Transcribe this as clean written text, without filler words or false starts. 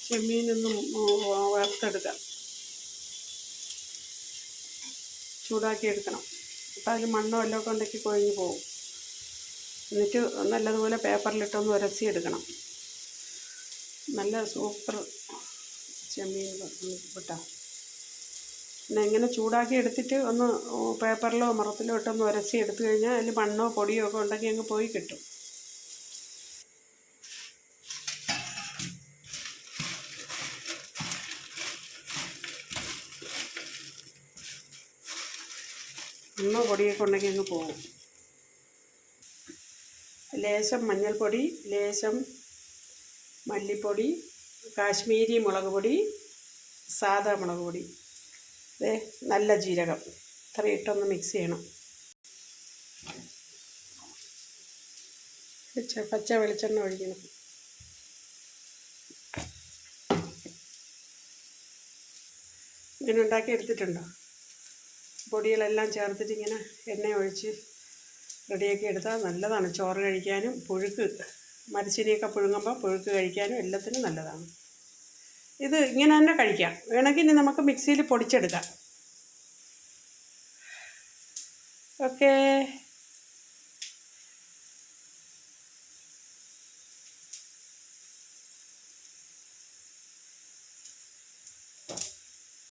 ചെമ്മീനൊന്നും വറുത്തെടുക്കാം, ചൂടാക്കി എടുക്കണം. അപ്പോൾ അതിൽ മണ്ണോ എല്ലാം ഉണ്ടെങ്കിൽ കൊഴിഞ്ഞ് പോകും. എന്നിട്ട് നല്ലതുപോലെ പേപ്പറിലിട്ടൊന്ന് ഉരസിയെടുക്കണം. നല്ല സൂപ്പർ ചെമ്മീൻ കിട്ടാം. പിന്നെ ഇങ്ങനെ ചൂടാക്കി എടുത്തിട്ട് ഒന്ന് പേപ്പറിലോ മറത്തിലോ ഇട്ടൊന്ന് ഉരസി എടുത്തു കഴിഞ്ഞാൽ അതിൽ മണ്ണോ പൊടിയോ ഒക്കെ ഉണ്ടെങ്കിൽ അങ്ങ് പോയി കിട്ടും. മണ്ണോ പൊടിയൊക്കെ ഉണ്ടെങ്കിൽ അങ്ങ് പോകും. ലേശം മഞ്ഞൾപ്പൊടി, ലേശം മല്ലിപ്പൊടി, കാശ്മീരി മുളക് പൊടി, സാദാ മുളക് പൊടി, നല്ല ജീരകം, ഇത്രയും ഇട്ടൊന്ന് മിക്സ് ചെയ്യണം. പച്ച വെളിച്ചെണ്ണ ഒഴിക്കണം. ഇങ്ങനെ ഉണ്ടാക്കി എടുത്തിട്ടുണ്ടോ? പൊടികളെല്ലാം ചേർത്തിട്ട് ഇങ്ങനെ എണ്ണ ഒഴിച്ച് റെഡിയാക്കി എടുത്താൽ നല്ലതാണ്. ചോറ് കഴിക്കാനും പുഴുക്ക്, മരച്ചീനിയൊക്കെ പുഴുങ്ങുമ്പോൾ പുഴുക്ക് കഴിക്കാനും എല്ലാത്തിനും നല്ലതാണ്. ഇത് ഇങ്ങനെ തന്നെ കഴിക്കാം. വേണമെങ്കിൽ ഇനി നമുക്ക് മിക്സിയിൽ പൊടിച്ചെടുക്കാം. ഓക്കേ.